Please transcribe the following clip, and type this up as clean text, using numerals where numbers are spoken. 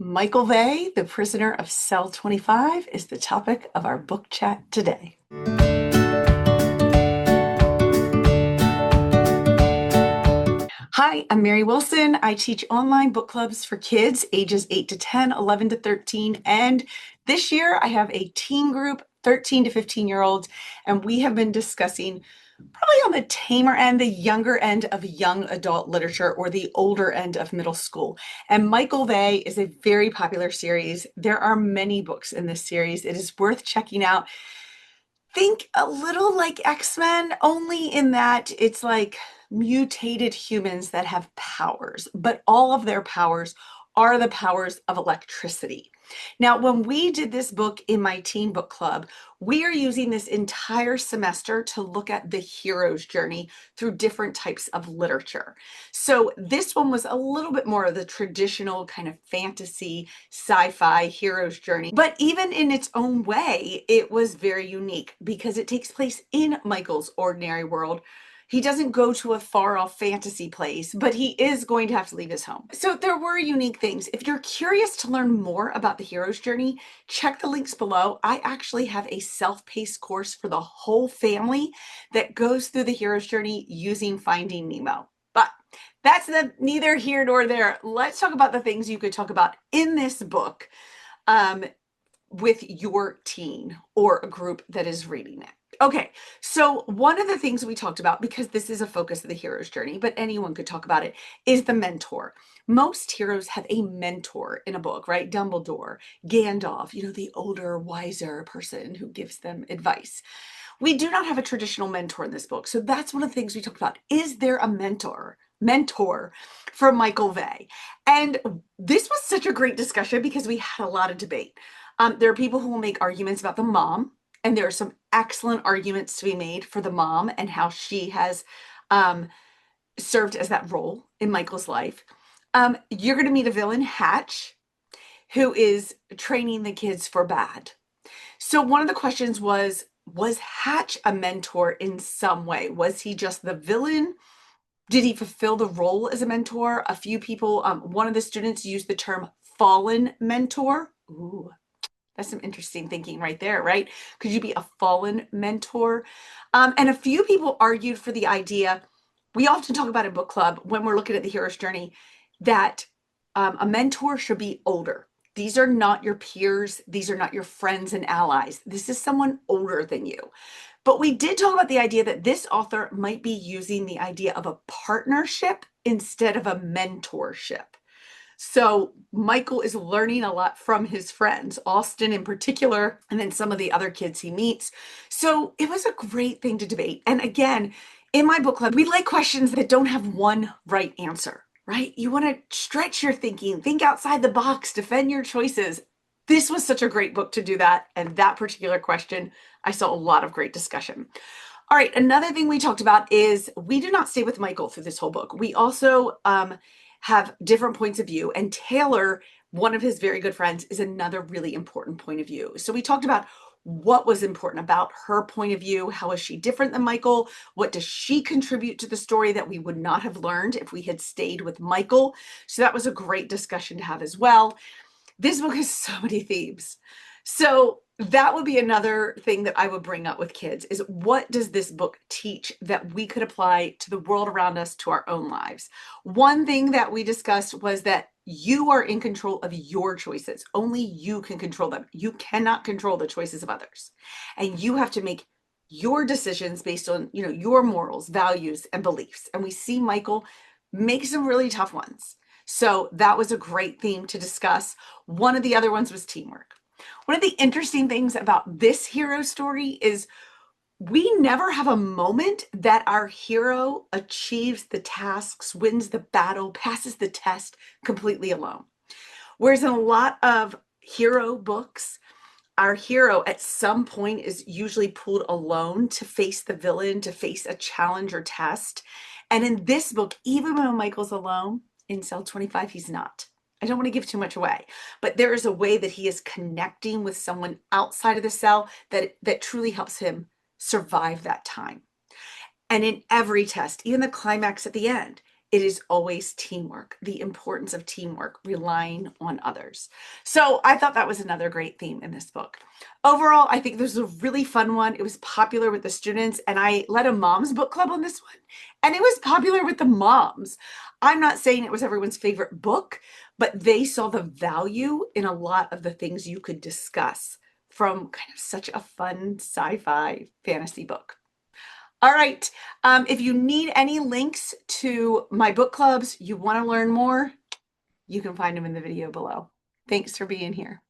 Michael Vey, the prisoner of cell 25, is the topic of our book chat today. Hi, I'm Mary Wilson. I teach online book clubs for kids ages 8 to 10, 11 to 13, and this year I have a teen group, 13 to 15-year-olds, and we have been discussing probably on the tamer end, the younger end of young adult literature, or the older end of middle school. And Michael Vey is a very popular series. There are many books in this series. It is worth checking out. Think a little like X-Men, only in that it's like mutated humans that have powers, but all of their powers are the powers of electricity. Now, when we did this book in my teen book club, we are using this entire semester to look at the hero's journey through different types of literature. So this one was a little bit more of the traditional kind of fantasy, sci-fi hero's journey, but even in its own way, it was very unique because it takes place in Michael's ordinary world. He doesn't go to a far-off fantasy place, but he is going to have to leave his home. So there were unique things. If you're curious to learn more about the hero's journey, check the links below. I actually have a self-paced course for the whole family that goes through the hero's journey using Finding Nemo. But that's neither here nor there. Let's talk about the things you could talk about in this book with your teen or a group that is reading it. Okay, so one of the things we talked about, because this is a focus of the hero's journey, but anyone could talk about it, is the mentor. Most heroes have a mentor in a book, right? Dumbledore, Gandalf, the older, wiser person who gives them advice. We do not have a traditional mentor in this book. So that's one of the things we talked about. Is there a mentor for Michael Vey? And this was such a great discussion because we had a lot of debate. There are people who will make arguments about the mom, and there are some excellent arguments to be made for the mom and how she has served as that role in Michael's life. You're going to meet a villain, Hatch, who is training the kids for bad. So one of the questions was Hatch a mentor in some way? Was he just the villain? Did he fulfill the role as a mentor? A few people, one of the students used the term fallen mentor. Ooh. That's some interesting thinking right there, right? Could you be a fallen mentor? And a few people argued for the idea, we often talk about in book club when we're looking at the hero's journey, that a mentor should be older. These are not your peers. These are not your friends and allies. This is someone older than you. But we did talk about the idea that this author might be using the idea of a partnership instead of a mentorship. So Michael is learning a lot from his friends, Austin in particular, and then some of the other kids he meets. So it was a great thing to debate. And again, in my book club, we like questions that don't have one right answer, right? You want to stretch your thinking, think outside the box, defend your choices. This was such a great book to do that. And that particular question, I saw a lot of great discussion. All right, another thing we talked about is we do not stay with Michael through this whole book. We also have different points of view, and Taylor, one of his very good friends, is another really important point of view. So we talked about what was important about her point of view. How is she different than Michael? What does she contribute to the story that we would not have learned if we had stayed with Michael? So that was a great discussion to have as well. This book has so many themes. So that would be another thing that I would bring up with kids is what does this book teach that we could apply to the world around us, to our own lives? One thing that we discussed was that you are in control of your choices. Only you can control them. You cannot control the choices of others. And you have to make your decisions based on, your morals, values, and beliefs. And we see Michael make some really tough ones. So that was a great theme to discuss. One of the other ones was teamwork. One of the interesting things about this hero story is we never have a moment that our hero achieves the tasks, wins the battle, passes the test completely alone. Whereas in a lot of hero books, our hero at some point is usually pulled alone to face the villain, to face a challenge or test. And in this book, even when Michael's alone in cell 25, he's not. I don't want to give too much away, but there is a way that he is connecting with someone outside of the cell that truly helps him survive that time. And in every test, even the climax at the end, it is always teamwork, the importance of teamwork, relying on others. So I thought that was another great theme in this book. Overall, I think this was a really fun one. It was popular with the students, and I led a mom's book club on this one, and it was popular with the moms. I'm not saying it was everyone's favorite book, but they saw the value in a lot of the things you could discuss from kind of such a fun sci-fi fantasy book. All right. If you need any links to my book clubs, you want to learn more, you can find them in the video below. Thanks for being here.